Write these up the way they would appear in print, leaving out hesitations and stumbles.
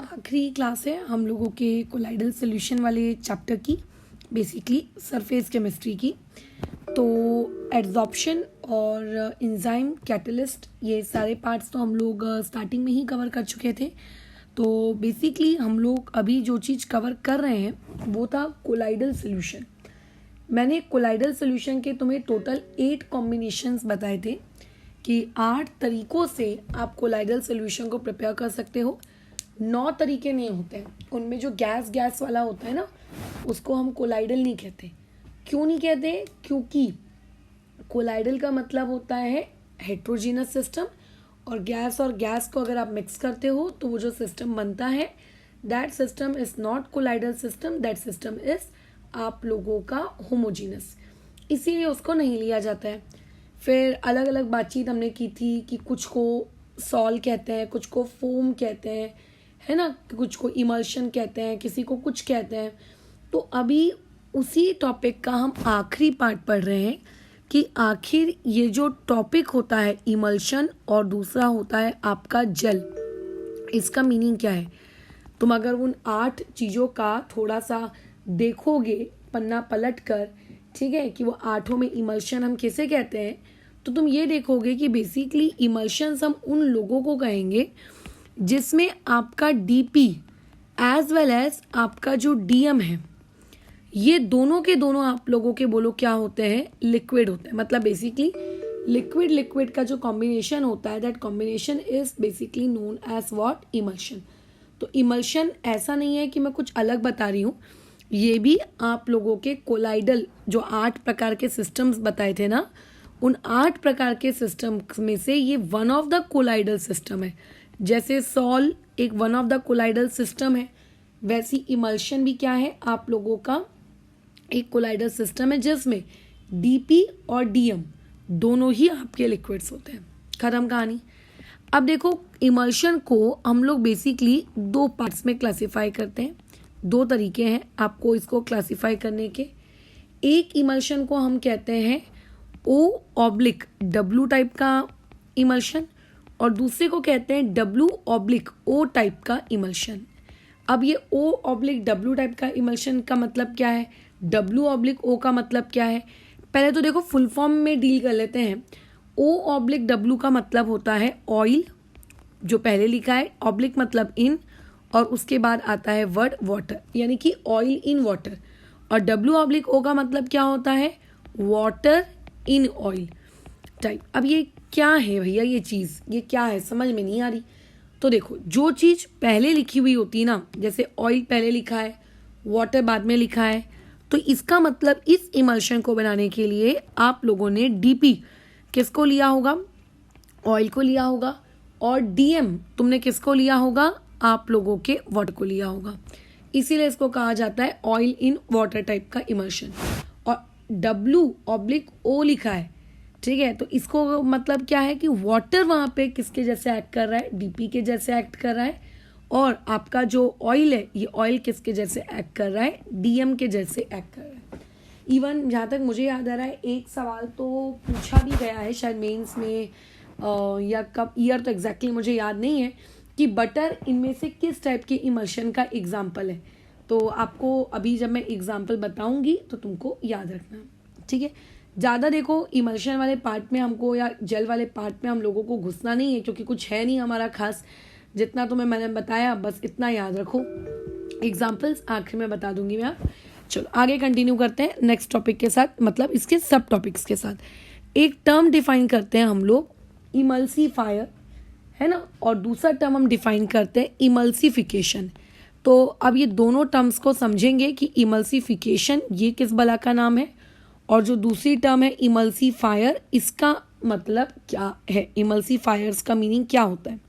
आखिरी क्लास है हम लोगों के कोलाइडल सॉल्यूशन वाले चैप्टर की, बेसिकली सरफेस केमिस्ट्री की। तो एड्जॉर्प्शन और एंजाइम कैटलिस्ट ये सारे पार्ट्स तो हम लोग स्टार्टिंग में ही कवर कर चुके थे। तो बेसिकली हम लोग अभी जो चीज़ कवर कर रहे हैं वो था कोलाइडल सॉल्यूशन। मैंने कोलाइडल सॉल्यूशन के तुम्हें टोटल 8 कॉम्बिनेशंस बताए थे कि 8 तरीकों से आप कोलाइडल सॉल्यूशन को प्रिपेयर कर सकते हो। 9 तरीके नहीं होते हैं, उनमें जो गैस वाला होता है ना उसको हम कोलाइडल नहीं कहते। क्यों नहीं कहते? क्योंकि कोलाइडल का मतलब होता है हेट्रोजीनस सिस्टम, और गैस को अगर आप मिक्स करते हो तो वो जो सिस्टम बनता है that system is not colloidal system, that system is आप लोगों का होमोजीनस, इसीलिए उसको नहीं लिया जाता है। फिर अलग अलग बातचीत हमने की थी कि कुछ को सॉल कहते हैं, कुछ को फोम कहते हैं, है ना, कुछ को इमल्शन कहते हैं, किसी को कुछ कहते हैं। तो अभी उसी टॉपिक का हम आखिरी पार्ट पढ़ रहे हैं कि आखिर ये जो टॉपिक होता है इमल्शन और दूसरा होता है आपका जल, इसका मीनिंग क्या है। तुम अगर उन 8 चीज़ों का थोड़ा सा देखोगे पन्ना पलट कर, ठीक है, कि वो 8 में इमल्शन हम किसे कहते हैं, तो तुम ये देखोगे कि बेसिकली इमल्शंस हम उन लोगों को कहेंगे जिसमें आपका डीपी एज वेल एज आपका जो डीएम है, ये दोनों के दोनों आप लोगों के बोलो क्या होते हैं, लिक्विड होते हैं। मतलब बेसिकली लिक्विड का जो कॉम्बिनेशन होता है that combination is basically known as what, emulsion. तो इमल्शन ऐसा नहीं है कि मैं कुछ अलग बता रही हूँ, ये भी आप लोगों के कोलाइडल जो 8 प्रकार के सिस्टम्स बताए थे ना, उन 8 प्रकार के सिस्टम्स में से ये one of the colloidal system है। जैसे सॉल एक one of the colloidal system है, वैसी इमल्शन भी क्या है, आप लोगों का एक कोलाइडल सिस्टम है जिसमें डीपी और डीएम दोनों ही आपके लिक्विड्स होते हैं। खत्म कहानी। अब देखो इमल्शन को हम लोग बेसिकली 2 पार्ट्स में क्लासिफाई करते हैं। 2 तरीके हैं आपको इसको क्लासिफाई करने के। एक इमल्शन को हम कहते हैं O/W टाइप का इमल्शन, और दूसरे को कहते हैं W/O टाइप का इमल्शन। अब ये O/W टाइप का इमल्शन का मतलब क्या है, W/O का मतलब क्या है, पहले तो देखो फुल फॉर्म में डील कर लेते हैं। O/W का मतलब होता है ऑयल, जो पहले लिखा है, ऑब्लिक मतलब इन, और उसके बाद आता है वर्ड वाटर, यानी कि ऑयल इन वाटर। और W/O का मतलब क्या होता है, वाटर इन ऑयल टाइप। अब ये क्या है भैया, ये चीज़ ये क्या है, समझ में नहीं आ रही। तो देखो जो चीज़ पहले लिखी हुई होती ना, जैसे ऑयल पहले लिखा है, वाटर बाद में लिखा है, तो इसका मतलब इस इमल्शन को बनाने के लिए आप लोगों ने डीपी किसको लिया होगा, ऑयल को लिया होगा, और डीएम तुमने किसको लिया होगा, आप लोगों के वाटर को लिया होगा। इसीलिए इसको कहा जाता है ऑयल इन वाटर टाइप का इमल्शन। और W/O लिखा है, ठीक है, तो इसको मतलब क्या है कि वाटर वहाँ पे किसके जैसे एक्ट कर रहा है, डीपी के जैसे एक्ट कर रहा है, और आपका जो ऑयल है ये ऑयल किसके जैसे एक्ट कर रहा है, डीएम के जैसे एक्ट कर रहा है। इवन जहाँ तक मुझे याद आ रहा है एक सवाल तो पूछा भी गया है शायद मेंस में, या कब ईयर तो एग्जैक्टली मुझे याद नहीं है, कि बटर इनमें से किस टाइप के इमल्शन का एग्जाम्पल है। तो आपको अभी जब मैं एग्जाम्पल बताऊंगी तो तुमको याद रखना, ठीक है। ज़्यादा देखो इमल्शन वाले पार्ट में हमको या जेल वाले पार्ट में हम लोगों को घुसना नहीं है, क्योंकि कुछ है नहीं हमारा खास। जितना तुम्हें मैंने बताया बस इतना याद रखो। एग्जाम्पल्स आखिर में बता दूंगी मैं। चलो आगे कंटिन्यू करते हैं नेक्स्ट टॉपिक के साथ, मतलब इसके सब टॉपिक्स के साथ। एक टर्म डिफाइन करते हैं हम लोग इमल्सीफायर, है ना, और दूसरा टर्म हम डिफाइन करते हैं इमल्सिफिकेशन। तो अब ये दोनों टर्म्स को समझेंगे कि इमल्सिफिकेशन ये किस बला का नाम है, और जो दूसरी टर्म है इमल्सीफायर इसका मतलब क्या है, इमल्सीफायर्स का मीनिंग क्या होता है।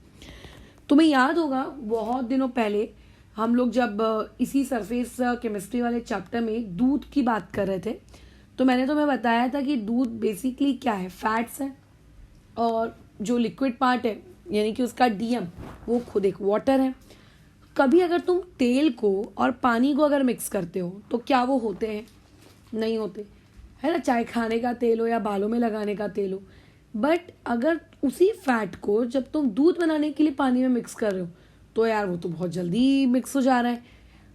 तुम्हें याद होगा बहुत दिनों पहले हम लोग जब इसी सरफेस केमिस्ट्री वाले चैप्टर में दूध की बात कर रहे थे, तो मैंने तुम्हें बताया था कि दूध बेसिकली क्या है, फैट्स है, और जो लिक्विड पार्ट है यानी कि उसका डीएम वो खुद एक वाटर है। कभी अगर तुम तेल को और पानी को अगर मिक्स करते हो तो क्या वो होते हैं, नहीं होते, है ना, चाहे खाने का तेल हो या बालों में लगाने का तेल हो। बट अगर उसी फैट को जब तुम दूध बनाने के लिए पानी में मिक्स कर रहे हो तो यार वो तो बहुत जल्दी मिक्स हो जा रहा है।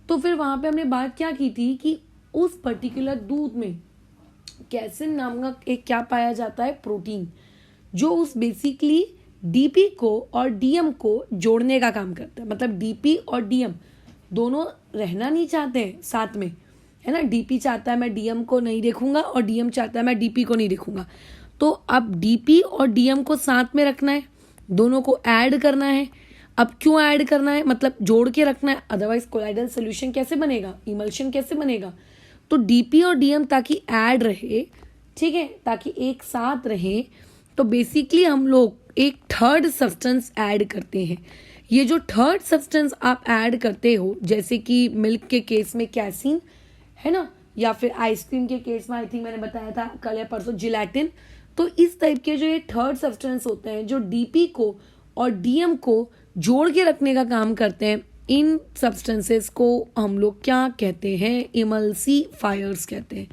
तो फिर वहाँ पे हमने बात क्या की थी कि उस पर्टिकुलर दूध में कैसिन नामक एक क्या पाया जाता है, प्रोटीन, जो उस बेसिकली डीपी को और डीएम को जोड़ने का काम करता है। मतलब डीपी और डीएम दोनों रहना नहीं चाहते हैं साथ में, है ना। डीपी चाहता है मैं डीएम को नहीं देखूंगा और डीएम चाहता है मैं डीपी को नहीं देखूंगा। तो अब डीपी और डीएम को साथ में रखना है, दोनों को ऐड करना है। अब क्यों ऐड करना है, मतलब जोड़ के रखना है, अदरवाइज कोलाइडल सोल्यूशन कैसे बनेगा, इमल्शन कैसे बनेगा। तो डीपी और डीएम ताकि ऐड रहे, ठीक है, ताकि एक साथ रहे, तो बेसिकली हम लोग एक थर्ड सब्सटेंस ऐड करते हैं। ये जो थर्ड सब्सटेंस आप ऐड करते हो, जैसे कि मिल्क के केस में कैसीन, है ना, या फिर आइसक्रीम के केस में आई थिंक मैंने बताया था कल या परसों जिलेटिन। तो इस टाइप के जो ये थर्ड सब्सटेंस होते हैं जो डीपी को और डीएम को जोड़ के रखने का काम करते हैं, इन सब्सटेंसेस को हम लोग क्या कहते हैं, इमल्सीफायर्स कहते हैं।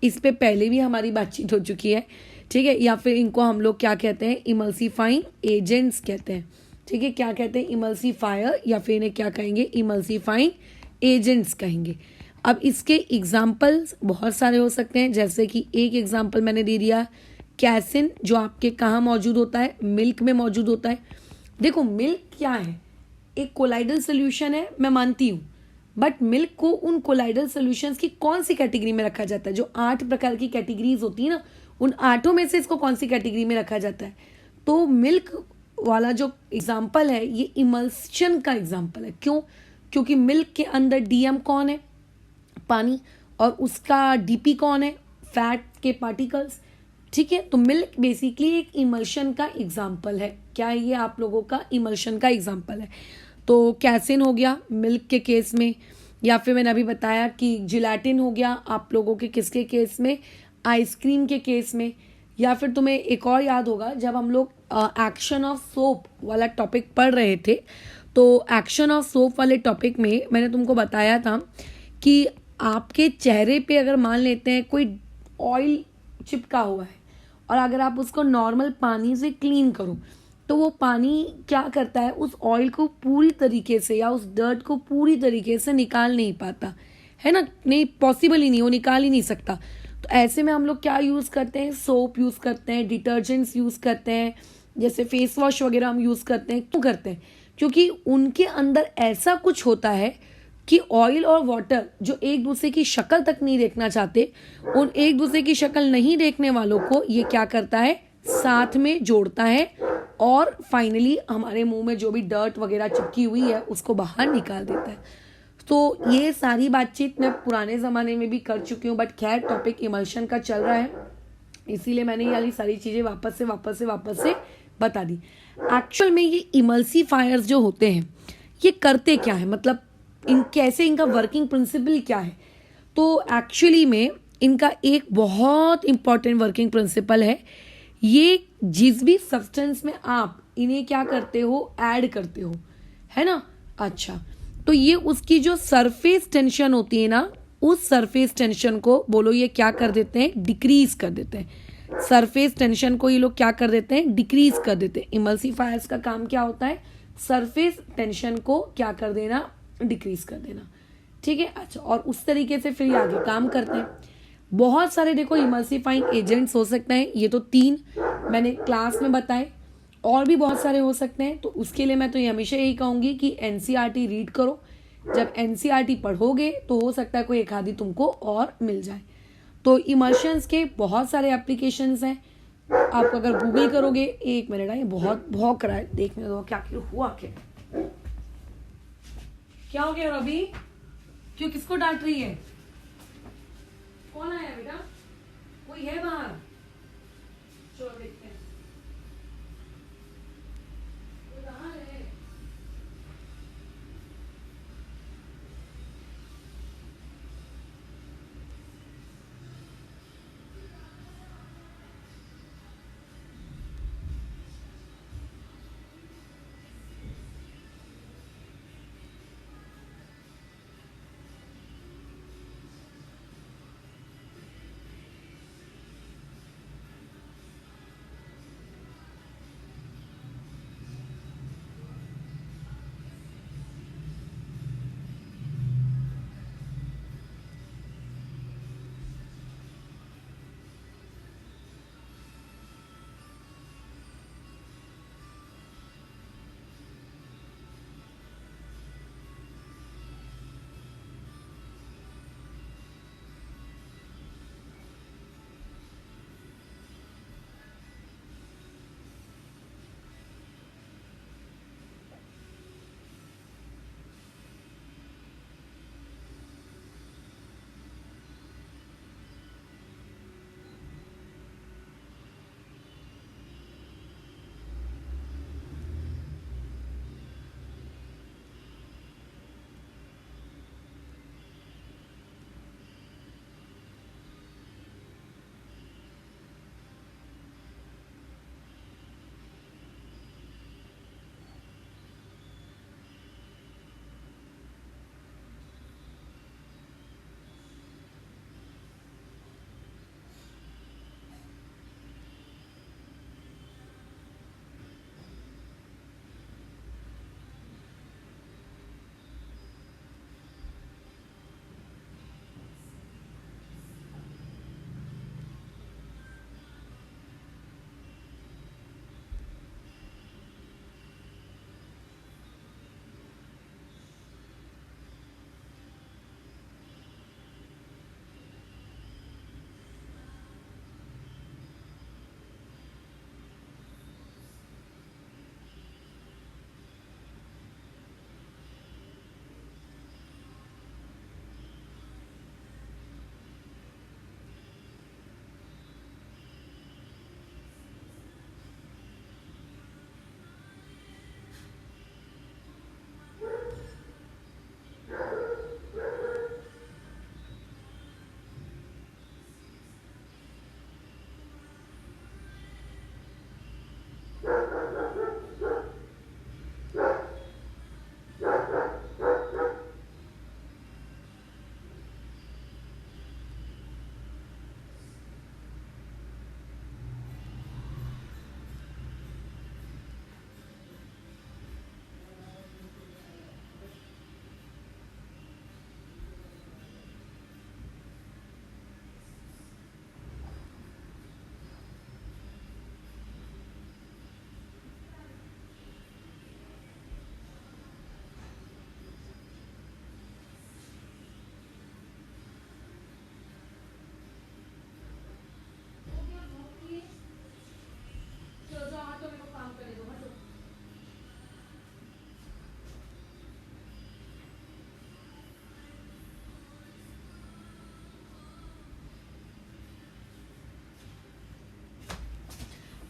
इस पे पहले भी हमारी बातचीत हो चुकी है, ठीक है। या फिर इनको हम लोग क्या कहते हैं, इमल्सीफाइंग एजेंट्स कहते हैं, ठीक है। क्या कहते हैं, इमल्सीफायर, या फिर इन्हें क्या कहेंगे, इमल्सीफाइंग एजेंट्स कहेंगे। अब इसके एग्जाम्पल्स बहुत सारे हो सकते हैं, जैसे कि एक एग्जाम्पल मैंने दे दिया कैसिन, जो आपके कहाँ मौजूद होता है, मिल्क में मौजूद होता है। देखो मिल्क क्या है, एक कोलाइडल सोल्यूशन है, मैं मानती हूँ, बट मिल्क को उन कोलाइडल सोल्यूशंस की कौन सी कैटेगरी में रखा जाता है, जो 8 प्रकार की कैटेगरीज होती है ना, उन 8 में से इसको कौन सी कैटेगरी में रखा जाता है। तो मिल्क वाला जो एग्जाम्पल है ये इमल्शन का एग्जाम्पल है। क्यों, क्योंकि मिल्क के अंदर डीएम कौन है, पानी, और उसका डीपी कौन है, फैट के पार्टिकल्स, ठीक है। तो मिल्क बेसिकली एक इमल्शन का एग्जाम्पल है। क्या है ये, आप लोगों का इमल्शन का एग्जाम्पल है। तो कैसिन हो गया मिल्क के केस में, या फिर मैंने अभी बताया कि जिलेटिन हो गया आप लोगों के किसके केस में, आइसक्रीम के केस में। या फिर तुम्हें एक और याद होगा, जब हम लोग एक्शन ऑफ सोप वाला टॉपिक पढ़ रहे थे, तो एक्शन ऑफ सोप वाले टॉपिक में मैंने तुमको बताया था कि आपके चेहरे पे अगर मान लेते हैं कोई ऑयल चिपका हुआ है, और अगर आप उसको नॉर्मल पानी से क्लीन करो, तो वो पानी क्या करता है, उस ऑयल को पूरी तरीके से या उस डर्ट को पूरी तरीके से निकाल नहीं पाता, है ना, नहीं, पॉसिबल ही नहीं, वो निकाल ही नहीं सकता। तो ऐसे में हम लोग क्या यूज़ करते हैं, सोप यूज़ करते हैं, डिटर्जेंट्स यूज़ करते हैं, जैसे फेस वॉश वगैरह हम यूज़ करते हैं। क्यों करते हैं, क्योंकि उनके अंदर ऐसा कुछ होता है कि ऑयल और वाटर जो एक दूसरे की शक्ल तक नहीं देखना चाहते, उन एक दूसरे की शक्ल नहीं देखने वालों को ये क्या करता है, साथ में जोड़ता है, और फाइनली हमारे मुंह में जो भी डर्ट वगैरह चिपकी हुई है उसको बाहर निकाल देता है। तो ये सारी बातचीत मैं पुराने ज़माने में भी कर चुकी हूँ, बट खैर टॉपिक इमल्शन का चल रहा है, इसीलिए मैंने ये वाली सारी चीज़ें वापस से बता दी। एक्चुअल में ये इमल्सीफायर्स जो होते हैं ये करते क्या है, मतलब कैसे इनका वर्किंग प्रिंसिपल क्या है। तो एक्चुअली में इनका एक बहुत इंपॉर्टेंट वर्किंग प्रिंसिपल है, ये जिस भी सब्सटेंस में आप इन्हें क्या करते हो, ऐड करते हो, है ना। अच्छा, तो ये उसकी जो सरफेस टेंशन होती है ना, उस सरफेस टेंशन को बोलो ये क्या कर देते हैं, डिक्रीज कर देते हैं। सरफेस टेंशन को ये लोग क्या कर देते हैं, डिक्रीज कर देते हैं। इमल्सीफायर्स का काम क्या होता है, सरफेस टेंशन को क्या कर देना, डिक्रीज कर देना, ठीक है। अच्छा, और उस तरीके से फिर आगे काम करते हैं। बहुत सारे देखो इमल्सीफाइंग एजेंट्स हो सकते हैं, ये तो 3 मैंने क्लास में बताए, और भी बहुत सारे हो सकते हैं। तो उसके लिए मैं तो ये हमेशा यही कहूँगी कि एनसीईआरटी रीड करो। जब एनसीईआरटी पढ़ोगे तो हो सकता है कोई एक आधी तुमको और मिल जाए। तो इमल्शंस के बहुत सारे एप्लीकेशंस हैं, आप अगर गूगल करोगे, एक मिनट है, बहुत भौंक रहा है, देखने दो क्या हुआ, क्या हो गया रवि, क्यों, किसको डांट रही है, कौन आया बेटा, कोई है बाहर, चलो देखते हैं कोई कहाँ है।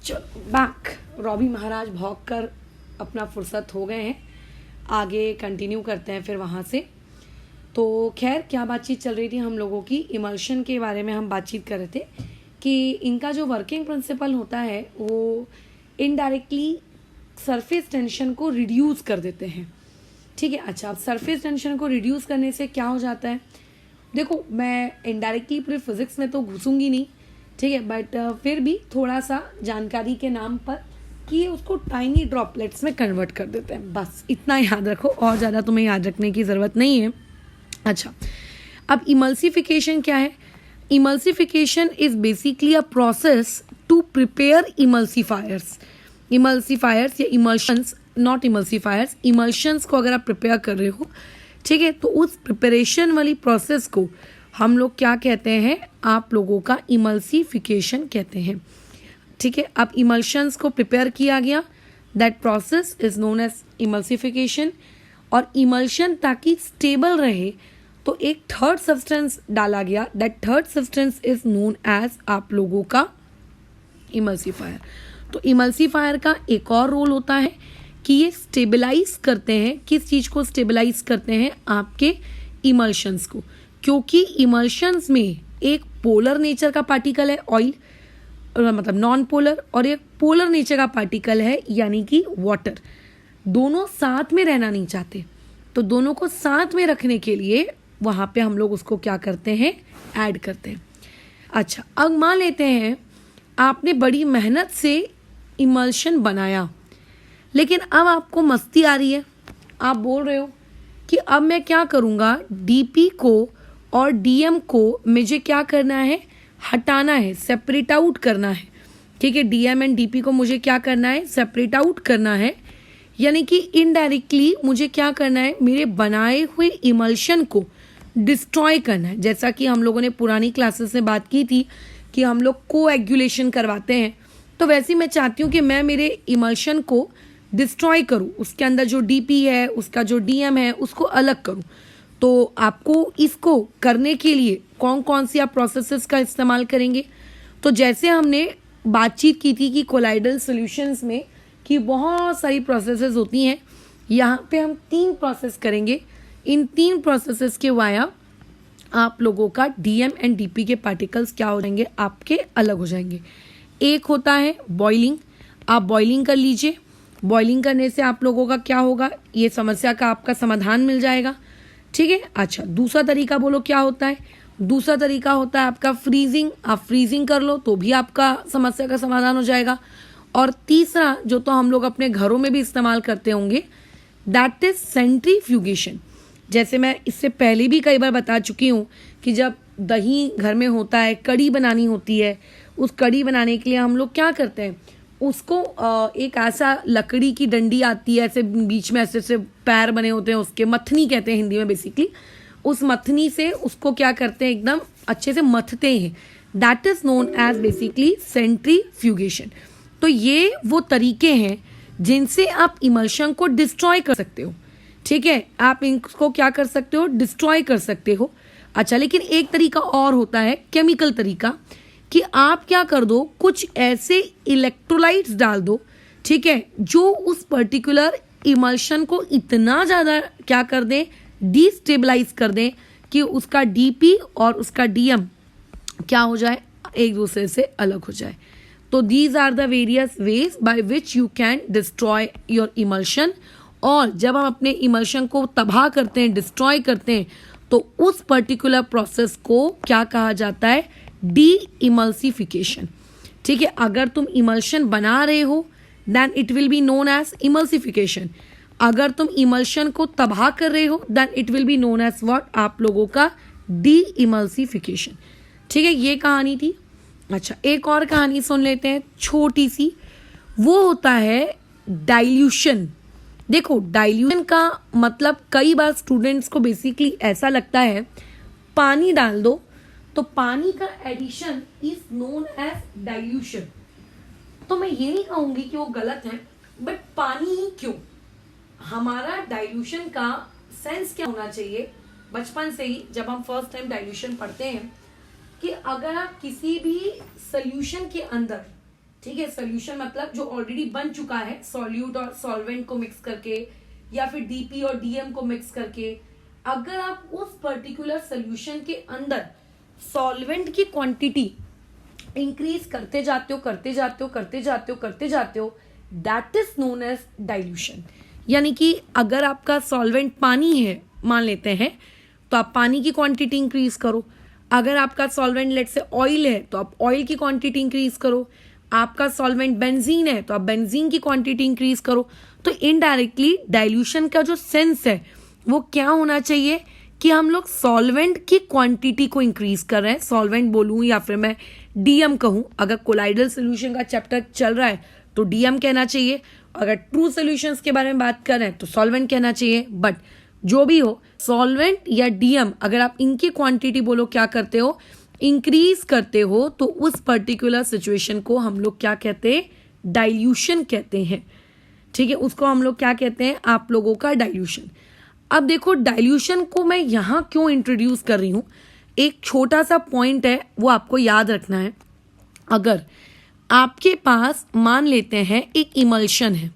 चलो बैक, रॉबी महाराज भौंक कर अपना फुर्सत हो गए हैं, आगे कंटिन्यू करते हैं फिर वहाँ से। तो खैर क्या बातचीत चल रही थी हम लोगों की, इमल्शन के बारे में हम बातचीत कर रहे थे कि इनका जो वर्किंग प्रिंसिपल होता है वो इनडायरेक्टली सरफेस टेंशन को रिड्यूस कर देते हैं। ठीक है, अच्छा अब सरफेस टेंशन को रिड्यूस करने से क्या हो जाता है, देखो मैं इनडायरेक्टली पूरे फिजिक्स में तो घुसूंगी नहीं, ठीक है, बट फिर भी थोड़ा सा जानकारी के नाम पर कि उसको टाइनी ड्रॉपलेट्स में कन्वर्ट कर देते हैं, बस इतना याद रखो, और ज़्यादा तुम्हें याद रखने की ज़रूरत नहीं है। अच्छा, अब इमल्सिफिकेशन क्या है? Emulsification is basically a process to prepare emulsifiers. Emulsifiers या इमल्शंस, नॉट इमल्सिफायर्स, इमल्शंस को अगर आप प्रिपेयर कर रहे हो, ठीक है, तो उस प्रिपरेशन वाली प्रोसेस को हम लोग क्या कहते हैं, आप लोगों का इमल्सिफिकेशन कहते हैं। ठीक है, अब इमल्शंस को प्रिपेयर किया गया, that process is known as emulsification. और इमल्शन ताकि स्टेबल रहे तो एक थर्ड सब्सटेंस डाला गया, that third substance is known as आप लोगों का इमल्सिफायर। तो इमल्सिफायर का एक और रोल होता है कि ये स्टेबलाइज करते हैं, किस चीज़ को स्टेबलाइज करते हैं, आपके इमल्शंस को, क्योंकि इमल्शंस में एक पोलर नेचर का पार्टिकल है ऑयल, मतलब नॉन पोलर, और एक पोलर नेचर का पार्टिकल है यानी कि वाटर। दोनों साथ में रहना नहीं चाहते, तो दोनों को साथ में रखने के लिए वहाँ पे हम लोग उसको क्या करते हैं, ऐड करते हैं। अच्छा, अब मान लेते हैं आपने बड़ी मेहनत से इमल्शन बनाया, लेकिन अब आपको मस्ती आ रही है, आप बोल रहे हो कि अब मैं क्या करूँगा, डीपी को और डीएम को मुझे क्या करना है, हटाना है, सेपरेट आउट करना है। ठीक है, डीएम एंड डीपी को मुझे क्या करना है, सेपरेट आउट करना है, यानी कि इनडायरेक्टली मुझे क्या करना है, मेरे बनाए हुए इमल्शन को डिस्ट्रॉय करना है। जैसा कि हम लोगों ने पुरानी क्लासेस में बात की थी कि हम लोग कोएगुलेशन करवाते हैं, तो वैसे मैं चाहती हूँ कि मैं मेरे इमल्शन को डिस्ट्रॉय करूँ, उसके अंदर जो डीपी है, उसका जो डीएम है, उसको अलग करूँ। तो आपको इसको करने के लिए कौन कौन सी आप प्रोसेसेस का इस्तेमाल करेंगे, तो जैसे हमने बातचीत की थी कि कोलाइडल सॉल्यूशंस में कि बहुत सारी प्रोसेसेस होती हैं, यहाँ पे हम 3 प्रोसेस करेंगे। इन 3 प्रोसेसेस के वाया आप लोगों का डीएम एंड डीपी के पार्टिकल्स क्या हो जाएंगे, आपके अलग हो जाएंगे। एक होता है बॉइलिंग, आप बॉइलिंग कर लीजिए, बॉइलिंग करने से आप लोगों का क्या होगा, ये समस्या का आपका समाधान मिल जाएगा। ठीक है, अच्छा दूसरा तरीका बोलो क्या होता है, दूसरा तरीका होता है आपका फ्रीजिंग, आप फ्रीजिंग कर लो तो भी आपका समस्या का समाधान हो जाएगा। और तीसरा जो तो हम लोग अपने घरों में भी इस्तेमाल करते होंगे, दैट इज सेंट्रीफ्यूगेशन। जैसे मैं इससे पहले भी कई बार बता चुकी हूँ कि जब दही घर में होता है, कढ़ी बनानी होती है, उस कढ़ी बनाने के लिए हम लोग क्या करते हैं, उसको एक ऐसा लकड़ी की डंडी आती है, ऐसे बीच में ऐसे ऐसे पैर बने होते हैं, उसके मथनी कहते हैं हिंदी में बेसिकली, उस मथनी से उसको क्या करते हैं, एकदम अच्छे से मथते हैं, that is known as basically centrifugation. तो ये वो तरीके हैं जिनसे आप इमल्शन को डिस्ट्रॉय कर सकते हो। ठीक है, आप इनको क्या कर सकते हो, डिस्ट्रॉय कर सकते हो। अच्छा, लेकिन एक तरीका और होता है केमिकल तरीका, कि आप क्या कर दो, कुछ ऐसे इलेक्ट्रोलाइट्स डाल दो, ठीक है, जो उस पर्टिकुलर इमल्शन को इतना ज़्यादा क्या कर दें, डिस्टेबलाइज कर दें कि उसका डीपी और उसका डीएम क्या हो जाए, एक दूसरे से अलग हो जाए। तो these are the various ways by which you can destroy your emulsion. और जब हम अपने इमल्शन को तबाह करते हैं, डिस्ट्रॉय करते हैं, तो उस पर्टिकुलर प्रोसेस को क्या कहा जाता है, डी इमल्सिफिकेशन। ठीक है, अगर तुम इमल्शन बना रहे हो then it will be known as emulsification, अगर तुम इमल्शन को तबाह कर रहे हो then it will be known as what, आप लोगों का डी इमल्सिफिकेशन। ठीक है, ये कहानी थी। अच्छा, एक और कहानी सुन लेते हैं छोटी सी, वो होता है डाइल्यूशन। देखो, डाइल्यूशन का मतलब कई बार स्टूडेंट्स को बेसिकली ऐसा लगता है पानी डाल दो तो पानी का addition is known as dilution. तो मैं ये नहीं कहूंगी कि वो गलत है, बट पानी ही क्यों, हमारा डाइल्यूशन का सेंस क्या होना चाहिए बचपन से ही, जब हम फर्स्ट टाइम डाइल्यूशन पढ़ते हैं, कि अगर आप किसी भी सोल्यूशन के अंदर ठीक है, सोल्यूशन मतलब जो ऑलरेडी बन चुका है सॉल्यूट और सॉल्वेंट को मिक्स करके या फिर डीपी और डीएम को मिक्स करके, अगर आप उस पर्टिकुलर सोल्यूशन के अंदर सॉल्वेंट की क्वांटिटी इंक्रीज करते जाते हो, that is known as dilution. यानी कि अगर आपका सॉल्वेंट पानी है मान लेते हैं, तो आप पानी की क्वांटिटी इंक्रीज करो। अगर आपका सॉल्वेंट लेट से ऑयल है तो आप ऑयल की क्वांटिटी इंक्रीज करो। आपका सॉल्वेंट बेंजीन है तो आप बेंजीन की क्वांटिटी इंक्रीज करो। तो इनडायरेक्टली डाइल्यूशन का जो सेंस है वो क्या होना चाहिए कि हम लोग सॉल्वेंट की क्वांटिटी को इंक्रीज कर रहे हैं। सॉल्वेंट बोलूं या फिर मैं डीएम कहूं, अगर कोलाइडल सोल्यूशन का चैप्टर चल रहा है तो डीएम कहना चाहिए, अगर ट्रू सोल्यूशंस के बारे में बात कर रहे हैं तो सॉल्वेंट कहना चाहिए। बट जो भी हो, सॉल्वेंट या डीएम अगर आप इनकी क्वांटिटी बोलो क्या करते हो, इंक्रीज करते हो, तो उस पर्टिकुलर सिचुएशन को हम लोग क्या कहते हैं, डाइल्यूशन कहते हैं। ठीक है, उसको हम लोग क्या कहते हैं, आप लोगों का डाइल्यूशन। अब देखो डाइल्यूशन को मैं यहाँ क्यों इंट्रोड्यूस कर रही हूँ, एक छोटा सा पॉइंट है वो आपको याद रखना है। अगर आपके पास मान लेते हैं एक इमल्शन है,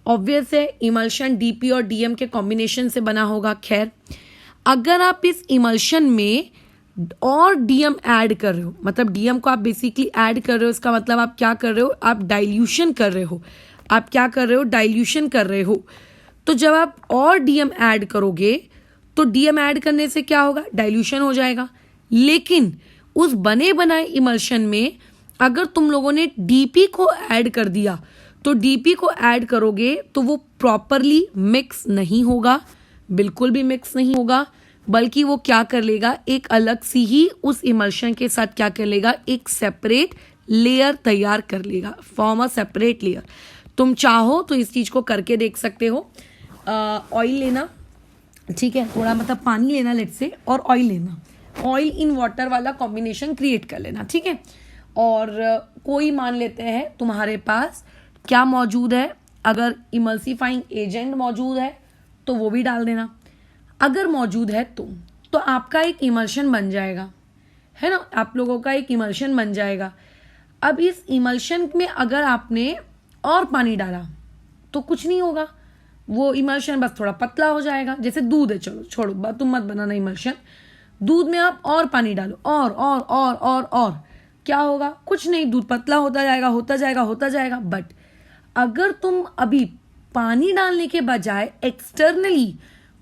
ऑब्वियस है इमल्शन डीपी और डीएम के कॉम्बिनेशन से बना होगा। खैर, अगर आप इस इमल्शन में और डीएम ऐड कर रहे हो, मतलब डीएम को आप बेसिकली ऐड कर रहे हो, इसका मतलब आप क्या कर रहे हो, आप डाइल्यूशन कर रहे हो। आप क्या कर रहे हो, डाइल्यूशन कर रहे हो। तो जब आप और डीएम ऐड करोगे तो डीएम ऐड करने से क्या होगा, डाइल्यूशन हो जाएगा। लेकिन उस बने बनाए इमल्शन में अगर तुम लोगों ने डीपी को ऐड कर दिया तो डीपी को ऐड करोगे तो वो प्रॉपरली मिक्स नहीं होगा, बिल्कुल भी मिक्स नहीं होगा, बल्कि वो क्या कर लेगा, एक अलग सी ही उस इमल्शन के साथ क्या कर लेगा, एक सेपरेट लेयर तैयार कर लेगा, फॉर्म अ सेपरेट लेयर। तुम चाहो तो इस चीज को करके देख सकते हो। ऑयल लेना, ठीक है, थोड़ा मतलब पानी लेना लेट से, और ऑयल लेना, ऑयल इन वाटर वाला कॉम्बिनेशन क्रिएट कर लेना। ठीक है, और कोई मान लेते हैं तुम्हारे पास क्या मौजूद है, अगर इमल्सिफाइंग एजेंट मौजूद है तो वो भी डाल देना। अगर मौजूद है तो आपका एक इमल्शन बन जाएगा, है ना, आप लोगों का एक इमल्शन बन जाएगा। अब इस इमल्शन में अगर आपने और पानी डाला तो कुछ नहीं होगा, वो इमल्शन बस थोड़ा पतला हो जाएगा। जैसे दूध है, चलो छोड़ो, तुम मत बनाना इमल्शन, दूध में आप और पानी डालो, और क्या होगा, कुछ नहीं, दूध पतला होता जाएगा। बट अगर तुम अभी पानी डालने के बजाय एक्सटर्नली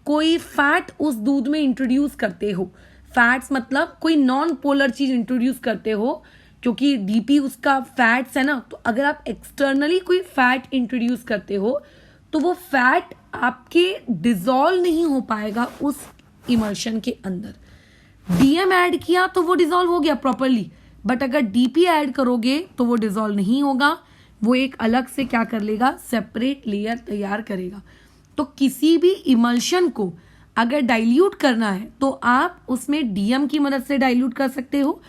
कोई फैट उस दूध में इंट्रोड्यूस करते हो, फैट्स मतलब कोई नॉन पोलर चीज इंट्रोड्यूस करते हो, क्योंकि डीपी उसका फैट्स है ना, तो अगर आप एक्सटर्नली कोई फैट इंट्रोड्यूस करते हो तो वो फैट आपके डिजॉल्व नहीं हो पाएगा उस इमल्शन के अंदर। डीएम ऐड किया तो वो डिजॉल्व हो गया प्रॉपरली, बट अगर डीपी ऐड करोगे तो वो डिजॉल्व नहीं होगा, वो एक अलग से क्या कर लेगा, सेपरेट लेयर तैयार करेगा। तो किसी भी इमल्शन को अगर डाइल्यूट करना है तो आप उसमें डीएम की मदद से डाइल्यूट कर सकते हो,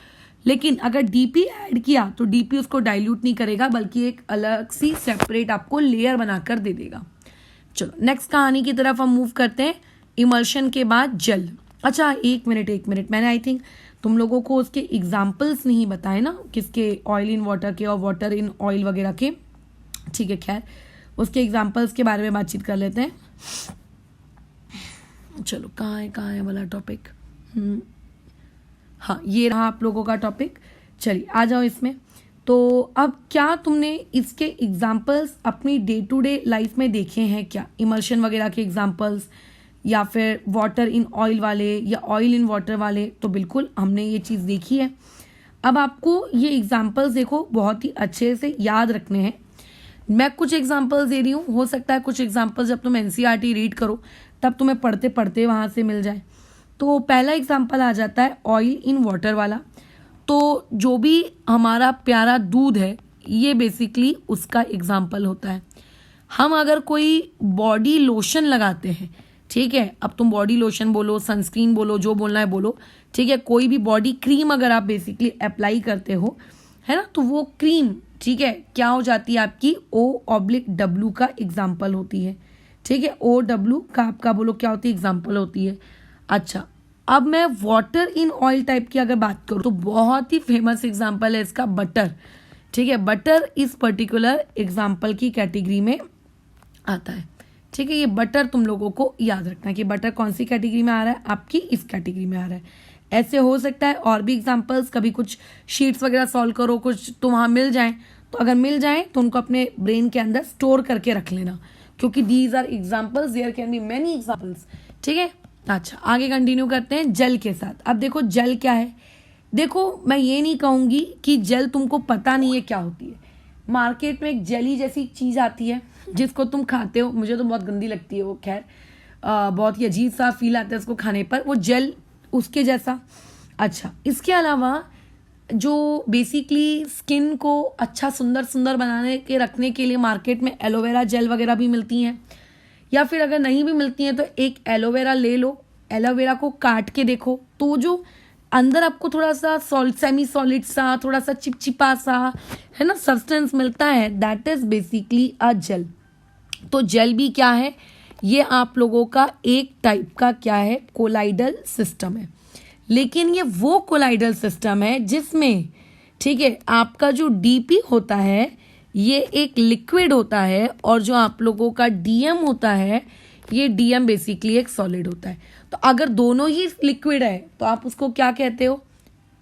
लेकिन अगर डीपी ऐड किया तो डीपी उसको डाइल्यूट नहीं करेगा, बल्कि एक अलग सी सेपरेट आपको लेयर बनाकर दे देगा। चलो नेक्स्ट कहानी की तरफ हम मूव करते हैं। इमल्शन के बाद जल। अच्छा एक मिनट, मैंने आई थिंक तुम लोगों को उसके एग्जाम्पल्स नहीं बताए ना, किसके, ऑयल इन वाटर के और वाटर इन ऑयल वगैरह के। ठीक है, खैर उसके एग्जाम्पल्स के बारे में बातचीत कर लेते हैं। चलो कहाँ है वाला टॉपिक, हाँ ये रहा आप लोगों का टॉपिक। चलिए आ जाओ इसमें। तो अब क्या तुमने इसके एग्जाम्पल्स अपनी डे टू डे लाइफ में देखे हैं क्या, इमल्शन वगैरह के एग्जाम्पल्स, या फिर वाटर इन ऑयल वाले या ऑयल इन वाटर वाले? तो बिल्कुल हमने ये चीज़ देखी है। अब आपको ये एग्जाम्पल्स देखो बहुत ही अच्छे से याद रखने हैं। मैं कुछ एग्जाम्पल्स दे रही हूँ, हो सकता है कुछ एग्जाम्पल्स जब तुम एनसीईआरटी रीड करो तब तुम्हें पढ़ते पढ़ते वहाँ से मिल जाए। तो पहला एग्जाम्पल आ जाता है ऑयल इन वाटर वाला। तो जो भी हमारा प्यारा दूध है ये बेसिकली उसका एग्जाम्पल होता है। हम अगर कोई बॉडी लोशन लगाते हैं, ठीक है, अब तुम बॉडी लोशन बोलो, सनस्क्रीन बोलो, जो बोलना है बोलो, ठीक है, कोई भी बॉडी क्रीम अगर आप बेसिकली अप्लाई करते हो, है ना, तो वो क्रीम, ठीक है, क्या हो जाती है आपकी, O/W का एग्जाम्पल होती है। ठीक है, OW का आपका बोलो क्या होती है, एग्जाम्पल होती है। अच्छा अब मैं वाटर इन ऑयल टाइप की अगर बात करूँ तो बहुत ही फेमस एग्जाम्पल है इसका बटर। ठीक है, बटर इस पर्टिकुलर एग्जाम्पल की कैटेगरी में आता है। ठीक है, ये बटर तुम लोगों को याद रखना है कि बटर कौन सी कैटेगरी में आ रहा है, आपकी इस कैटेगरी में आ रहा है। ऐसे हो सकता है और भी एग्जाम्पल्स, कभी कुछ शीट्स वगैरह सॉल्व करो, कुछ तो वहाँ मिल जाएं, तो अगर मिल जाएं तो उनको अपने ब्रेन के अंदर स्टोर करके रख लेना, क्योंकि these are examples, there can be many examples. ठीक है, अच्छा आगे कंटिन्यू करते हैं जल के साथ। अब देखो जल क्या है। देखो मैं ये नहीं कहूँगी कि जल तुमको पता नहीं है क्या होती है। मार्केट में एक जेली जैसी चीज़ आती है जिसको तुम खाते हो, मुझे तो बहुत गंदी लगती है वो, खैर बहुत ही अजीब सा फील आता है उसको खाने पर, वो जेल उसके जैसा। अच्छा, इसके अलावा जो बेसिकली स्किन को अच्छा सुंदर सुंदर बनाने के रखने के लिए मार्केट में एलोवेरा जेल वगैरह भी मिलती हैं, या फिर अगर नहीं भी मिलती हैं तो एक एलोवेरा ले लो, एलोवेरा को काट के देखो तो जो अंदर आपको थोड़ा सा सेमी सॉलिड सा, थोड़ा सा चिपचिपा सा है ना सब्सटेंस मिलता है, that is basically a gel. तो जेल भी क्या है, ये आप लोगों का एक टाइप का क्या है, कोलाइडल सिस्टम है। लेकिन ये वो कोलाइडल सिस्टम है जिसमें ठीक है आपका जो डीपी होता है ये एक लिक्विड होता है, और जो आप लोगों का डीएम होता है ये डीएम बेसिकली एक सॉलिड होता है। तो अगर दोनों ही लिक्विड है तो आप उसको क्या कहते हो,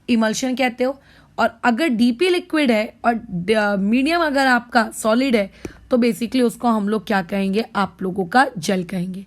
इमल्शन कहते हो। और अगर डीपी लिक्विड है और मीडियम अगर आपका सॉलिड है तो बेसिकली उसको हम लोग क्या कहेंगे, आप लोगों का जेल कहेंगे।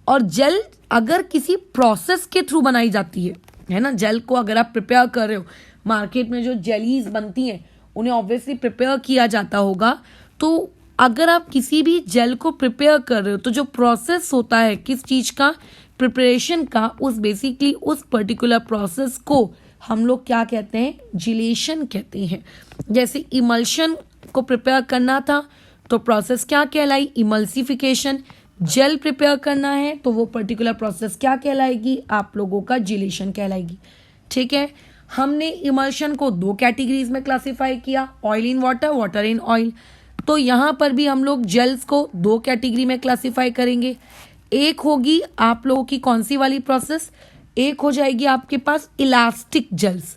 और जेल अगर किसी प्रोसेस के थ्रू बनाई जाती है ना, जेल को अगर आप प्रिपेयर कर रहे हो, मार्केट में जो जेलीज बनती हैं उन्हें ऑब्वियसली प्रिपेयर किया जाता होगा, तो अगर आप किसी भी जेल को प्रिपेयर कर रहे हो तो जो प्रोसेस होता है किस चीज़ का, प्रिपरेशन का, उस बेसिकली उस पर्टिकुलर प्रोसेस को हम लोग क्या कहते हैं, जिलेशन कहते हैं। जैसे इमल्शन को प्रिपेयर करना था तो प्रोसेस क्या कहलाई, इमल्सिफिकेशन। जेल प्रिपेयर करना है तो वो पर्टिकुलर प्रोसेस क्या कहलाएगी, आप लोगों का जिलेशन कहलाएगी। ठीक है, हमने इमल्शन को दो कैटेगरीज में क्लासिफाई किया, oil in water, water in oil. तो यहाँ पर भी हम लोग जेल्स को दो कैटेगरी में क्लासिफाई करेंगे। एक होगी आप लोगों की कौन सी वाली प्रोसेस, एक हो जाएगी आपके पास इलास्टिक जेल्स।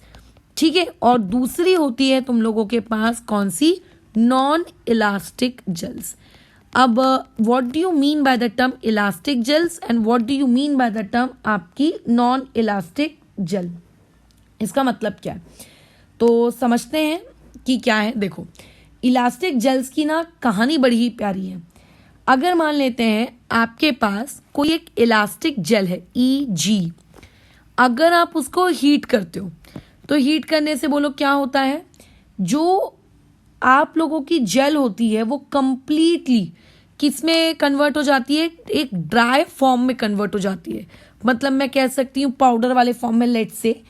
ठीक है, और दूसरी होती है तुम लोगों के पास कौन सी, नॉन इलास्टिक जेल्स। अब what do you mean by the term elastic gels and what do you mean by the term आपकी नॉन इलास्टिक जेल, इसका मतलब क्या है, तो समझते हैं कि क्या है। देखो इलास्टिक जेल्स की ना कहानी बड़ी ही प्यारी है। अगर मान लेते हैं आपके पास कोई एक इलास्टिक जेल है EG, अगर आप उसको हीट करते हो तो हीट करने से बोलो क्या होता है, जो आप लोगों की जेल होती है वो कंप्लीटली किस में कन्वर्ट हो जाती है, एक ड्राई फॉर्म में कन्वर्ट हो जाती है। मतलब मैं कह सकती हूँ पाउडर वाले फॉर्म में, लेट से,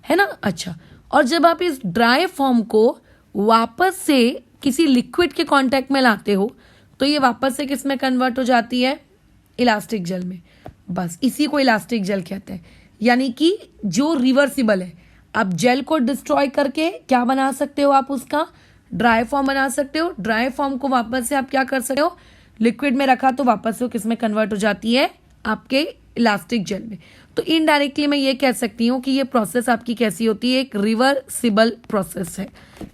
है ना। अच्छा, और जब आप इस ड्राई फॉर्म को वापस से किसी लिक्विड के कांटेक्ट में लाते हो तो ये वापस से किस में कन्वर्ट हो जाती है, इलास्टिक जेल में। बस इसी को इलास्टिक जेल कहते हैं, यानी कि जो रिवर्सिबल है। अब जेल को डिस्ट्रॉय करके क्या बना सकते हो, आप उसका ड्राई फॉर्म बना सकते हो। ड्राई फॉर्म को वापस से आप क्या कर सकते हो, लिक्विड में रखा तो वापस से वो किस में कन्वर्ट हो जाती है, आपके इलास्टिक जेल में। तो इनडायरेक्टली मैं ये कह सकती हूँ कि ये प्रोसेस आपकी कैसी होती है, एक रिवर्सिबल प्रोसेस है।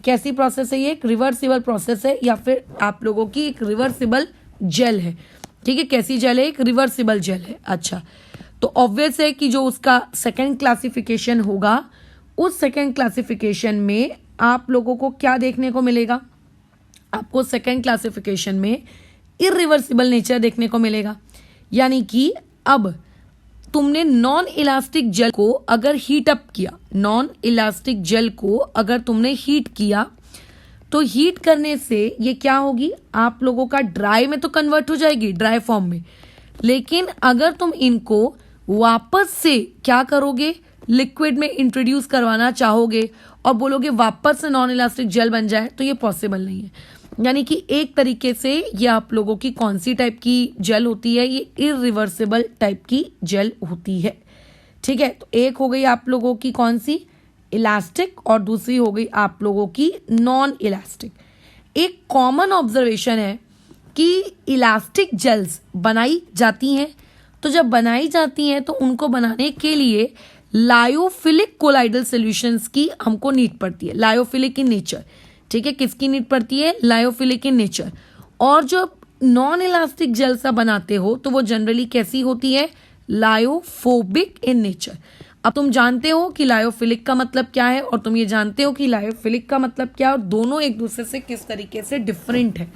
कैसी प्रोसेस है ये, एक रिवर्सिबल प्रोसेस है, या फिर आप लोगों की एक रिवर्सिबल जेल है। ठीक है, कैसी जेल है, एक रिवर्सिबल जेल है। अच्छा, तो ऑब्वियस है कि जो उसका सेकेंड क्लासिफिकेशन होगा, उस सेकेंड क्लासिफिकेशन में आप लोगों को क्या देखने को मिलेगा, आपको सेकेंड क्लासिफिकेशन में इरिवर्सिबल नेचर देखने को मिलेगा। यानी कि अब तुमने नॉन इलास्टिक जेल को अगर हीट अप किया, नॉन इलास्टिक जेल को अगर तुमने हीट किया तो हीट करने से ये क्या होगी, आप लोगों का ड्राई में तो कन्वर्ट हो जाएगी, ड्राई फॉर्म में। लेकिन अगर तुम इनको वापस से क्या करोगे, लिक्विड में इंट्रोड्यूस करवाना चाहोगे और बोलोगे वापस से नॉन इलास्टिक जेल बन जाए, तो ये पॉसिबल नहीं है। यानी कि एक तरीके से ये आप लोगों की कौन सी टाइप की जेल होती है, ये इरिवर्सिबल टाइप की जेल होती है। ठीक है, तो एक हो गई आप लोगों की कौन सी, इलास्टिक, और दूसरी हो गई आप लोगों की नॉन इलास्टिक। एक कॉमन ऑब्जर्वेशन है कि इलास्टिक जेल्स बनाई जाती हैं, तो जब बनाई जाती हैं तो उनको बनाने के लिए लायोफिलिक कोलाइडल सॉल्यूशंस की हमको नीड पड़ती है। लायोफिलिक इन नेचर, ठीक है, किसकी नीड पड़ती है, लायोफिलिक इन नेचर। और जो नॉन इलास्टिक जेल सा बनाते हो तो वो जनरली कैसी होती है, लायोफोबिक इन नेचर। अब तुम जानते हो कि लायोफिलिक का मतलब क्या है और तुम ये जानते हो कि लायोफिलिक का मतलब क्या है, और दोनों एक दूसरे से किस तरीके से डिफरेंट है।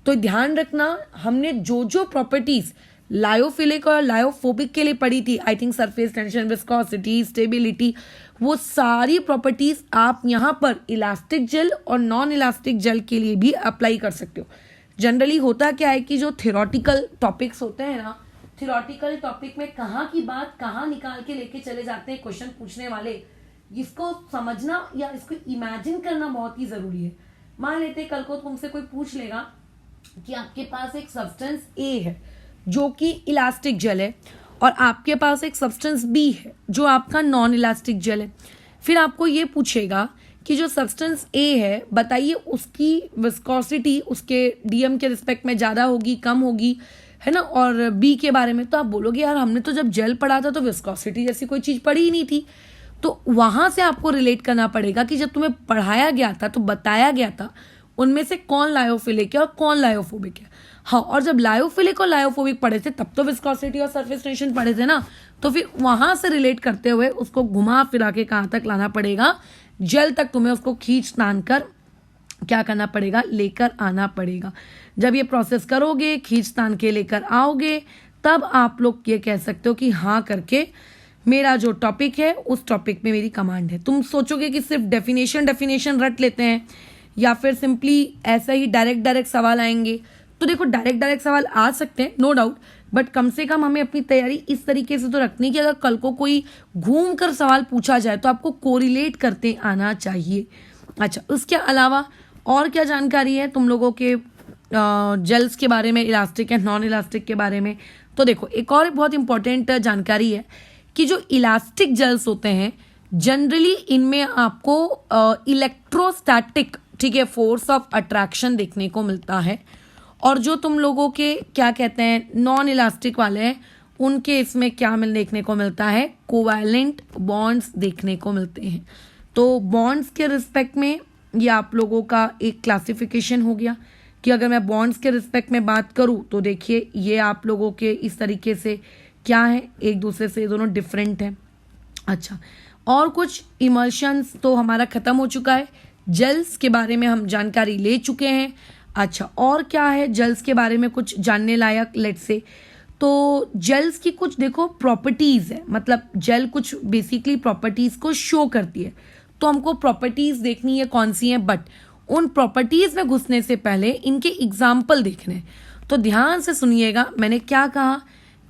तो ध्यान रखना, हमने जो जो प्रॉपर्टीज लायोफिलिक और लायोफोबिक के लिए पढ़ी थी, I think surface tension, viscosity, stability, वो सारी प्रॉपर्टीज आप यहाँ पर इलास्टिक जेल और नॉन इलास्टिक जेल के लिए भी अप्लाई कर सकते हो। जनरली होता क्या है कि जो थियोरेटिकल टॉपिक्स होते हैं ना, थियोरेटिकल टॉपिक में कहाँ की बात कहाँ निकाल के लेके चले जाते हैं क्वेश्चन पूछने वाले, इसको समझना या इसको इमेजिन करना बहुत ही जरूरी है। मान लेते कल को तुमसे कोई पूछ लेगा कि आपके पास एक सब्सटेंस ए है जो कि इलास्टिक जेल है और आपके पास एक सब्सटेंस बी है जो आपका नॉन इलास्टिक जेल है। फिर आपको ये पूछेगा कि जो सब्सटेंस ए है बताइए उसकी विस्कोसिटी उसके डीएम के रिस्पेक्ट में ज़्यादा होगी कम होगी, है ना, और बी के बारे में तो आप बोलोगे यार हमने तो जब जेल पढ़ा था तो विस्कोसिटी जैसी कोई चीज़ पढ़ी ही नहीं थी। तो वहाँ से आपको रिलेट करना पड़ेगा कि जब तुम्हें पढ़ाया गया था तो बताया गया था उनमें से कौन लायोफिलिक है और कौन लायोफोबिक है। हाँ, और जब लायोफिलिक और लायोफोबिक पढ़े थे तब तो विस्कोसिटी और सरफेस टेंशन पढ़े थे ना, तो फिर वहां से रिलेट करते हुए उसको घुमा फिरा के कहाँ तक लाना पड़ेगा, जेल तक तुम्हें उसको खींच तान कर क्या करना पड़ेगा, लेकर आना पड़ेगा। जब ये प्रोसेस करोगे, खींच तान के लेकर आओगे, तब आप लोग ये कह सकते हो कि हाँ करके मेरा जो टॉपिक है उस टॉपिक में मेरी कमांड है। तुम सोचोगे कि सिर्फ डेफिनेशन रट लेते हैं या फिर सिंपली ऐसा ही डायरेक्ट सवाल आएंगे, तो देखो डायरेक्ट सवाल आ सकते हैं नो डाउट, बट कम से कम हमें अपनी तैयारी इस तरीके से तो रखनी कि अगर कल को कोई घूम कर सवाल पूछा जाए तो आपको कोरिलेट करते आना चाहिए। अच्छा, उसके अलावा और क्या जानकारी है तुम लोगों के जेल्स के बारे में, इलास्टिक एंड नॉन इलास्टिक के बारे में? तो देखो एक और बहुत इंपॉर्टेंट जानकारी है कि जो इलास्टिक जेल्स होते हैं जनरली इनमें आपको इलेक्ट्रोस्टैटिक, ठीक है, फोर्स ऑफ अट्रैक्शन देखने को मिलता है, और जो तुम लोगों के क्या कहते हैं नॉन इलास्टिक वाले हैं उनके इसमें क्या देखने को मिलता है, कोवैलेंट बॉन्ड्स देखने को मिलते हैं। तो बॉन्ड्स के रिस्पेक्ट में ये आप लोगों का एक क्लासिफिकेशन हो गया कि अगर मैं बॉन्ड्स के रिस्पेक्ट में बात करूं तो देखिए ये आप लोगों के इस तरीके से क्या है, एक दूसरे से दोनों डिफरेंट हैं। अच्छा, और कुछ इमल्शंस तो हमारा खत्म हो चुका है, जेल्स के बारे में हम जानकारी ले चुके हैं। अच्छा, और क्या है जेल्स के बारे में कुछ जानने लायक, लेट्स से तो जेल्स की कुछ देखो प्रॉपर्टीज है, मतलब जेल कुछ बेसिकली प्रॉपर्टीज को शो करती है, तो हमको प्रॉपर्टीज देखनी है कौन सी हैं, बट उन प्रॉपर्टीज में घुसने से पहले इनके एग्जाम्पल देखने हैं। तो ध्यान से सुनिएगा, मैंने क्या कहा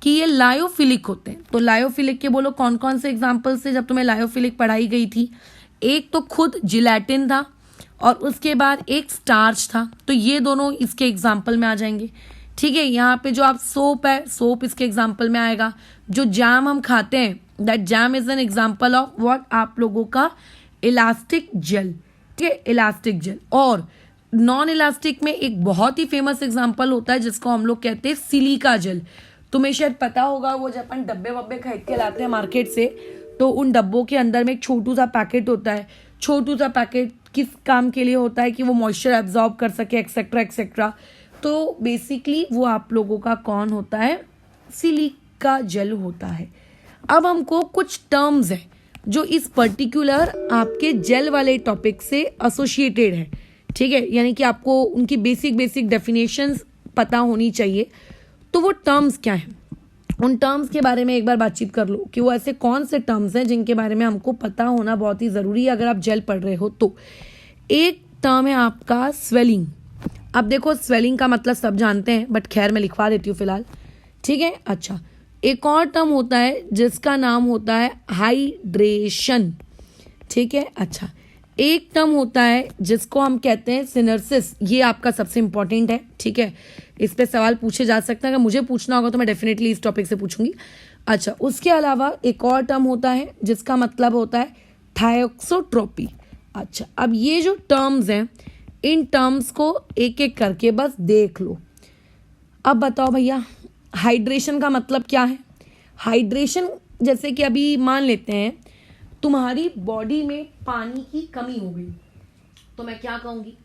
कि ये लायोफिलिक होते हैं, तो लायोफिलिक के बोलो कौन कौन से एग्जाम्पल से जब तुम्हें लायोफिलिक पढ़ाई गई थी। एक तो खुद जिलेटिन था और उसके बाद एक स्टार्च था, तो ये दोनों इसके एग्जाम्पल में आ जाएंगे। ठीक है, यहाँ पे जो आप सोप है, सोप इसके एग्जाम्पल में आएगा। जो जैम हम खाते हैं, that jam is an example of what, आप लोगों का इलास्टिक जेल। ठीक है, इलास्टिक जेल। और नॉन इलास्टिक में एक बहुत ही फेमस एग्जाम्पल होता है जिसको हम लोग कहते हैं सिलिका जेल। तुम्हें शायद पता होगा, वो जब अपन डब्बे वब्बे खरीद के लाते हैं मार्केट से, तो उन डब्बों के अंदर में एक छोटू सा पैकेट होता है। छोटू सा पैकेट किस काम के लिए होता है कि वो मॉइस्चर एब्जॉर्ब कर सके, एक्सेट्रा एक्सेट्रा। तो बेसिकली वो आप लोगों का कौन होता है, सिलिका जेल होता है। अब हमको कुछ टर्म्स है जो इस पर्टिकुलर आपके जेल वाले टॉपिक से एसोसिएटेड है। ठीक है, यानी कि आपको उनकी बेसिक डेफिनेशंस पता होनी चाहिए। तो वो टर्म्स क्या हैं, उन टर्म्स के बारे में एक बार बातचीत कर लो कि वो ऐसे कौन से टर्म्स हैं जिनके बारे में हमको पता होना बहुत ही ज़रूरी है अगर आप जेल पढ़ रहे हो तो। एक टर्म है आपका स्वेलिंग। अब देखो स्वेलिंग का मतलब सब जानते हैं, बट खैर मैं लिखवा देती हूँ फिलहाल। ठीक है, अच्छा, एक और टर्म होता है जिसका नाम होता है हाइड्रेशन। ठीक है, अच्छा, एक टर्म होता है जिसको हम कहते हैं सिनर्सिस। ये आपका सबसे इंपॉर्टेंट है। ठीक है, इस पे सवाल पूछे जा सकते हैं, अगर मुझे पूछना होगा तो मैं डेफिनेटली इस टॉपिक से पूछूंगी। अच्छा, उसके अलावा एक और टर्म होता है जिसका मतलब होता है थायोक्सोट्रोपी। अच्छा, अब ये जो टर्म्स हैं इन टर्म्स को एक एक करके बस देख लो। अब बताओ भैया हाइड्रेशन का मतलब क्या है। हाइड्रेशन जैसे कि अभी मान लेते हैं तुम्हारी बॉडी में पानी की कमी हो गई, तो मैं क्या कहूँगी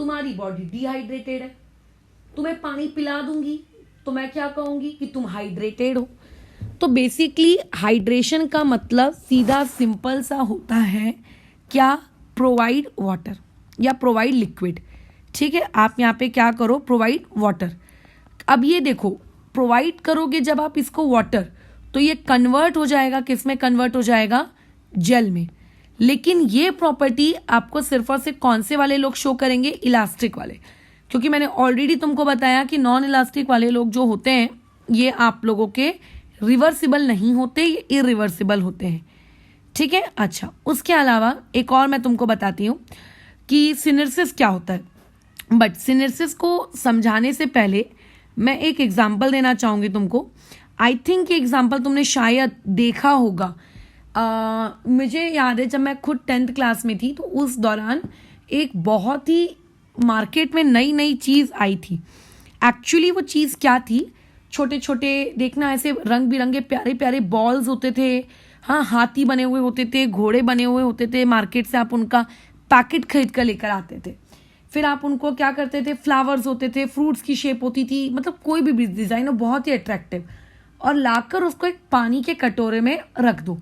तुम्हारी बॉडी डिहाइड्रेटेड है, तुम्हें पानी पिला दूंगी तो मैं क्या कहूंगी कि तुम हाइड्रेटेड हो। तो बेसिकली हाइड्रेशन का मतलब सीधा सिंपल सा होता है क्या, प्रोवाइड वाटर या प्रोवाइड लिक्विड। ठीक है, आप यहाँ पे क्या करो, प्रोवाइड वाटर। अब ये देखो, प्रोवाइड करोगे जब आप इसको वाटर, तो ये कन्वर्ट हो जाएगा, किस में कन्वर्ट हो जाएगा, जेल में। लेकिन ये प्रॉपर्टी आपको सिर्फ और सिर्फ कौन से वाले लोग शो करेंगे, इलास्टिक वाले। क्योंकि मैंने ऑलरेडी तुमको बताया कि नॉन इलास्टिक वाले लोग जो होते हैं ये आप लोगों के रिवर्सिबल नहीं होते, ये इरिवर्सिबल होते हैं। ठीक है, अच्छा उसके अलावा एक और मैं तुमको बताती हूँ कि सिनेर्सिस क्या होता है। बट सिनेर्सिस को समझाने से पहले मैं एक एग्जाम्पल देना चाहूँगी तुमको। आई थिंक ये एग्जाम्पल तुमने शायद देखा होगा। मुझे याद है जब मैं खुद 10th क्लास में थी तो उस दौरान एक बहुत ही मार्केट में नई नई चीज़ आई थी। एक्चुअली वो चीज़ क्या थी, छोटे छोटे देखना ऐसे रंग बिरंगे प्यारे प्यारे बॉल्स होते थे। हाँ, हाथी बने हुए होते थे, घोड़े बने हुए होते थे, मार्केट से आप उनका पैकेट खरीद कर लेकर आते थे। फिर आप उनको क्या करते थे, फ्लावर्स होते थे, फ्रूट्स की शेप होती थी, मतलब कोई भी डिज़ाइन हो, बहुत ही अट्रैक्टिव, और लाकर उसको एक पानी के कटोरे में रख दो।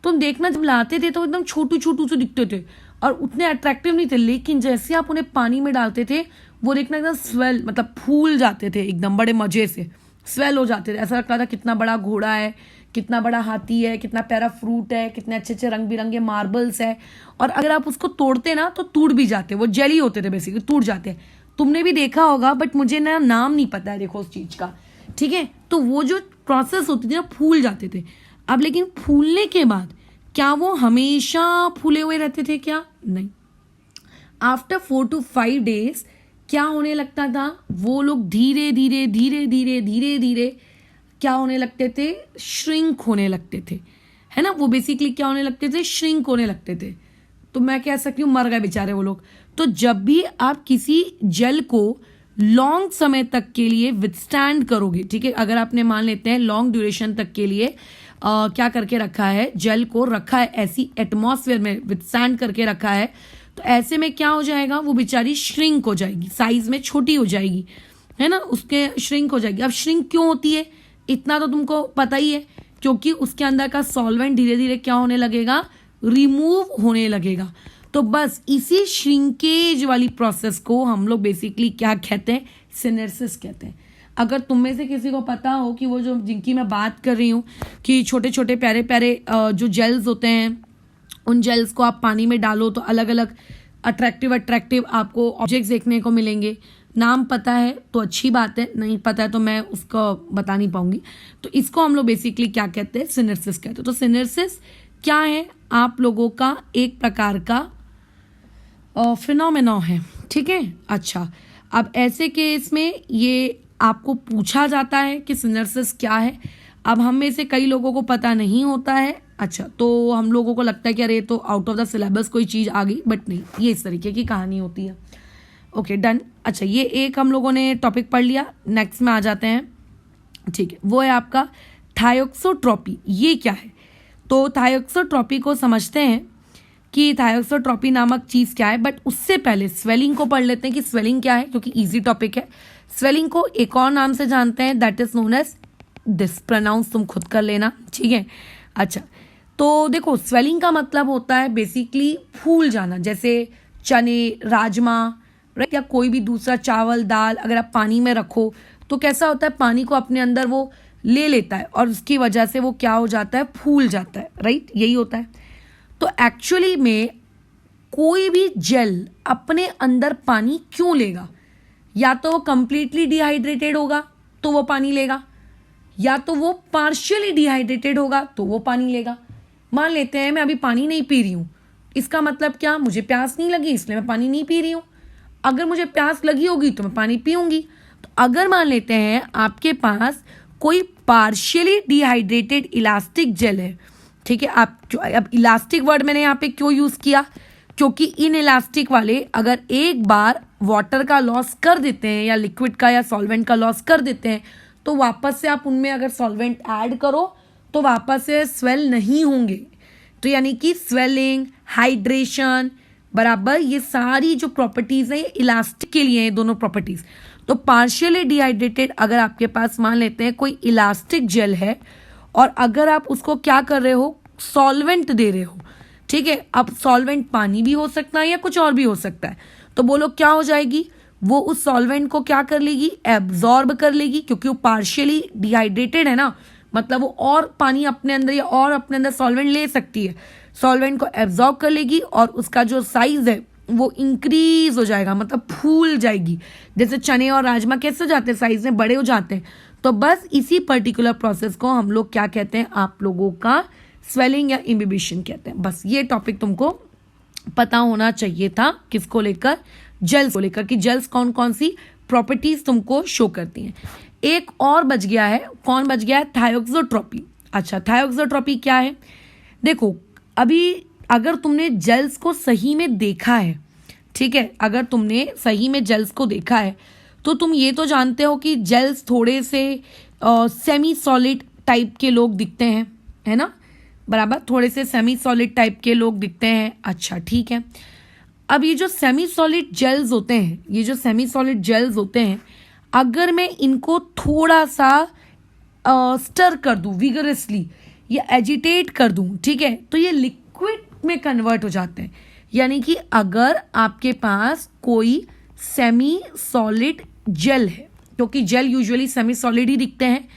तुम देखना जब लाते थे तो एकदम छोटू छोटू से दिखते थे और उतने अट्रैक्टिव नहीं थे, लेकिन जैसे आप उन्हें पानी में डालते थे वो देखना एकदम स्वेल, मतलब फूल जाते थे, एकदम बड़े मजे से स्वेल हो जाते थे। ऐसा लगता था कितना बड़ा घोड़ा है, कितना बड़ा हाथी है, कितना प्यारा फ्रूट है, कितने अच्छे अच्छे रंग बिरंगे मार्बल्स है। और अगर आप उसको तोड़ते ना तो टूट भी जाते, वो जेली होते थे बेसिकली, टूट जाते। तुमने भी देखा होगा, बट मुझे ना नाम नहीं पता है देखो उस चीज़ का। ठीक है, तो वो जो प्रोसेस होती थी ना, फूल जाते थे। अब लेकिन फूलने के बाद क्या वो हमेशा फूले हुए रहते थे, क्या नहीं। आफ्टर 4 to 5 days क्या होने लगता था, वो लोग धीरे धीरे धीरे धीरे धीरे धीरे क्या होने लगते थे, श्रिंक होने लगते थे, है ना। वो बेसिकली क्या होने लगते थे, श्रिंक होने लगते थे। तो मैं कह सकती हूँ मर गए बेचारे वो लोग। तो जब भी आप किसी जेल को लॉन्ग समय तक के लिए विथस्टैंड करोगे, ठीक है, अगर आपने मान लेते हैं लॉन्ग ड्यूरेशन तक के लिए क्या करके रखा है, जेल को रखा है ऐसी एटमॉस्फेयर में, विथस्टैंड करके रखा है, तो ऐसे में क्या हो जाएगा, वो बेचारी श्रिंक हो जाएगी, साइज में छोटी हो जाएगी, है ना, उसके श्रिंक हो जाएगी। अब श्रिंक क्यों होती है, इतना तो तुमको पता ही है, क्योंकि उसके अंदर का सॉल्वेंट धीरे धीरे क्या होने लगेगा, रिमूव होने लगेगा। तो बस इसी श्रिंकेज वाली प्रोसेस को हम लोग बेसिकली क्या कहते हैं, सिनेर्सिस कहते हैं। अगर तुम में से किसी को पता हो कि वो जो जिनकी मैं बात कर रही हूँ कि छोटे छोटे प्यारे प्यारे जो जेल्स होते हैं, उन जेल्स को आप पानी में डालो तो अलग अलग अट्रैक्टिव आपको ऑब्जेक्ट्स देखने को मिलेंगे। नाम पता है तो अच्छी बात है, नहीं पता है तो मैं उसको बता नहीं पाऊंगी। तो इसको हम लोग बेसिकली क्या कहते हैं, सिनेर्सिस कहते हैं। तो सिनेर्सिस क्या है, आप लोगों का एक प्रकार का फिनोमेना है, ठीक है। अच्छा, अब ऐसे केस में ये आपको पूछा जाता है कि सिनेर्सिस क्या है। अब हम में से कई लोगों को पता नहीं होता है। अच्छा, तो हम लोगों को लगता है कि अरे तो आउट ऑफ द सिलेबस कोई चीज़ आ गई, बट नहीं, ये इस तरीके की कहानी होती है। Okay, done. अच्छा, ये एक हम लोगों ने टॉपिक पढ़ लिया। नेक्स्ट में आ जाते हैं, ठीक है, वो है आपका थायोक्सोट्रॉपी। ये क्या है, तो थायोक्सोट्रॉपी को समझते हैं कि थायोक्सोट्रॉपी नामक चीज़ क्या है। बट उससे पहले स्वेलिंग को पढ़ लेते हैं कि स्वेलिंग क्या है, क्योंकि ईजी टॉपिक है। स्वेलिंग को एक और नाम से जानते हैं, that is known as this. Pronounce तुम खुद कर लेना, ठीक है। अच्छा, तो देखो स्वेलिंग का मतलब होता है बेसिकली फूल जाना। जैसे चने, राजमा, राइट, या कोई भी दूसरा चावल, दाल अगर आप पानी में रखो तो कैसा होता है, पानी को अपने अंदर वो ले लेता है और उसकी वजह से वो क्या हो जाता है, फूल जाता है, राइट, यही होता है। तो एक्चुअली में कोई भी जेल अपने अंदर पानी क्यों लेगा, या तो वो कंप्लीटली डिहाइड्रेटेड होगा तो वो पानी लेगा, या तो वो पार्शियली डिहाइड्रेटेड होगा तो वो पानी लेगा। मान लेते हैं मैं अभी पानी नहीं पी रही हूँ, इसका मतलब क्या, मुझे प्यास नहीं लगी इसलिए मैं पानी नहीं पी रही हूँ। अगर मुझे प्यास लगी होगी तो मैं पानी पीऊंगी। तो अगर मान लेते हैं आपके पास कोई पार्शियली डिहाइड्रेटेड इलास्टिक जेल है, ठीक है। अब इलास्टिक वर्ड मैंने यहाँ पे क्यों यूज़ किया, क्योंकि इन इलास्टिक वाले अगर एक बार वाटर का लॉस कर देते हैं या लिक्विड का या सॉल्वेंट का लॉस कर देते हैं तो वापस से आप उनमें अगर सॉल्वेंट ऐड करो तो वापस से स्वेल नहीं होंगे। तो यानी कि स्वेलिंग, हाइड्रेशन, बराबर। ये सारी जो प्रॉपर्टीज है इलास्टिक के लिए है, दोनों प्रॉपर्टीज। तो पार्शियली डिहाइड्रेटेड अगर आपके पास मान लेते हैं कोई इलास्टिक जेल है और अगर आप उसको क्या कर रहे हो, सॉल्वेंट दे रहे हो, ठीक है। अब सॉल्वेंट पानी भी हो सकता है या कुछ और भी हो सकता है। तो बोलो क्या हो जाएगी, वो उस सॉल्वेंट को क्या कर लेगी, एब्जॉर्ब कर लेगी, क्योंकि वो पार्शियली डिहाइड्रेटेड है ना, मतलब वो और पानी अपने अंदर या और अपने अंदर सॉल्वेंट ले सकती है। सॉल्वेंट को एब्जॉर्ब कर लेगी और उसका जो साइज है वो इंक्रीज हो जाएगा, मतलब फूल जाएगी। जैसे चने और राजमा कैसे हो जाते हैं, साइज में बड़े हो जाते हैं। तो बस इसी पर्टिकुलर प्रोसेस को हम लोग क्या कहते हैं, आप लोगों का स्वेलिंग या इम्बिबिशन कहते हैं। बस ये टॉपिक तुमको पता होना चाहिए था, किसको लेकर, जेल्स को लेकर, कि जेल्स कौन कौन सी प्रॉपर्टीज तुमको शो करती हैं। एक और बच गया है, कौन बच गया है, थायोक्सोट्रॉपी। अच्छा, थायोक्सोट्रॉपी क्या है, देखो अभी अगर तुमने जेल्स को सही में देखा है, ठीक है, अगर तुमने सही में जेल्स को देखा है तो तुम ये तो जानते हो कि जेल्स थोड़े से सेमी सॉलिड टाइप के लोग दिखते हैं, है ना, बराबर, थोड़े से सेमी सॉलिड टाइप के लोग दिखते हैं। अच्छा ठीक है, अब ये जो सेमी सॉलिड जेल्स होते हैं, ये जो सेमी सॉलिड जेल्स होते हैं, अगर मैं इनको थोड़ा सा स्टर कर दूं विगरसली या एजिटेट कर दूं, ठीक है, तो ये लिक्विड में कन्वर्ट हो जाते हैं। यानी कि अगर आपके पास कोई सेमी सॉलिड जेल है, क्योंकि जेल यूजुअली सेमी सॉलिड ही दिखते हैं,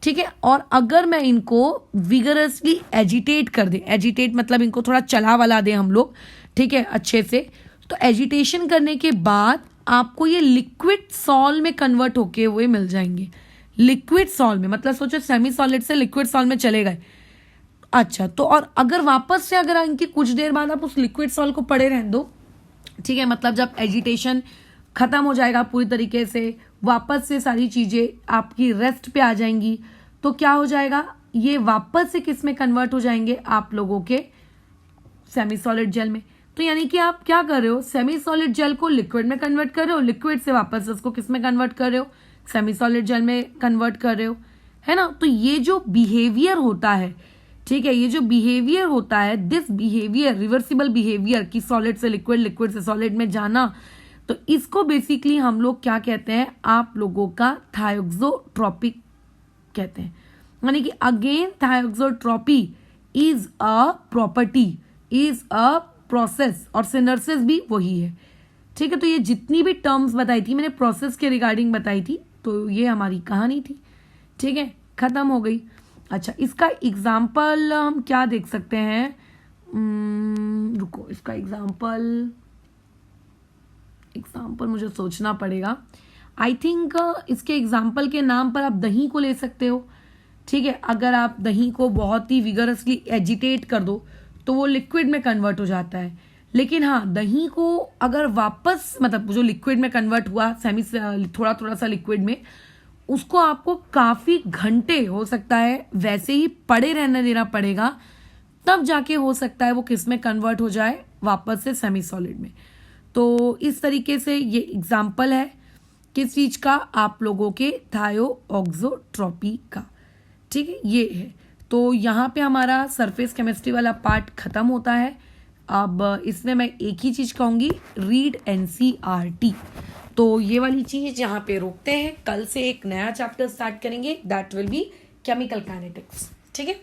ठीक है, और अगर मैं इनको विगरसली एजिटेट कर दें, एजिटेट मतलब इनको थोड़ा चला वाला दें हम लोग, ठीक है, अच्छे से, तो एजिटेशन करने के बाद आपको ये लिक्विड सॉल में कन्वर्ट होके हुए मिल जाएंगे। लिक्विड सॉल में मतलब सोचो सेमी सॉलिड से लिक्विड सॉल में चले गए। अच्छा, तो और अगर वापस से अगर इनकी कुछ देर बाद आप उस लिक्विड सॉल को पड़े रहने दो, ठीक है, मतलब जब एजिटेशन खत्म हो जाएगा पूरी तरीके से, वापस से सारी चीजें आपकी रेस्ट पे आ जाएंगी, तो क्या हो जाएगा, ये वापस से किस में कन्वर्ट हो जाएंगे, आप लोगों के सेमी सॉलिड जेल में। तो यानी कि आप क्या कर रहे हो, सेमी सॉलिड जेल को लिक्विड में कन्वर्ट कर रहे हो, लिक्विड से वापस उसको किस में कन्वर्ट कर रहे हो, सेमी सॉलिड जेल में कन्वर्ट कर रहे हो, है ना। तो ये जो बिहेवियर होता है, ठीक है, ये जो बिहेवियर होता है, दिस बिहेवियर, रिवर्सिबल बिहेवियर, कि सॉलिड से लिक्विड, लिक्विड से सॉलिड में जाना, तो इसको बेसिकली हम लोग क्या कहते हैं, आप लोगों का थायोक्सोट्रॉपी कहते हैं। यानी कि again thixotropy is a property, is a process, और सिनर्सिस भी वही है, ठीक है। तो ये जितनी भी टर्म्स बताई थी मैंने प्रोसेस के रिगार्डिंग बताई थी, तो ये हमारी कहानी थी, ठीक है, खत्म हो गई। अच्छा, इसका एग्जाम्पल हम क्या देख सकते हैं, रुको, इसका एग्जाम्पल मुझे सोचना पड़ेगा। आई थिंक इसके एग्जाम्पल के नाम पर आप दही को ले सकते हो, ठीक है। अगर आप दही को बहुत ही विगरसली एजिटेट कर दो तो वो लिक्विड में कन्वर्ट हो जाता है, लेकिन हाँ, दही को अगर वापस, मतलब जो लिक्विड में कन्वर्ट हुआ, सेमी थोड़ा थोड़ा सा लिक्विड में, उसको आपको काफी घंटे हो सकता है वैसे ही पड़े रहने देना पड़ेगा, तब जाके हो सकता है वो किस में कन्वर्ट हो जाए, वापस से सेमी सॉलिड में। तो इस तरीके से ये एग्जाम्पल है किस चीज का, आप लोगों के थायोक्सोट्रॉपी का, ठीक है, ये है। तो यहाँ पे हमारा सरफेस केमिस्ट्री वाला पार्ट खत्म होता है। अब इसमें मैं एक ही चीज कहूंगी, रीड NCERT। तो ये वाली चीज यहाँ पे रोकते हैं, कल से एक नया चैप्टर स्टार्ट करेंगे, that will be chemical kinetics, ठीक है।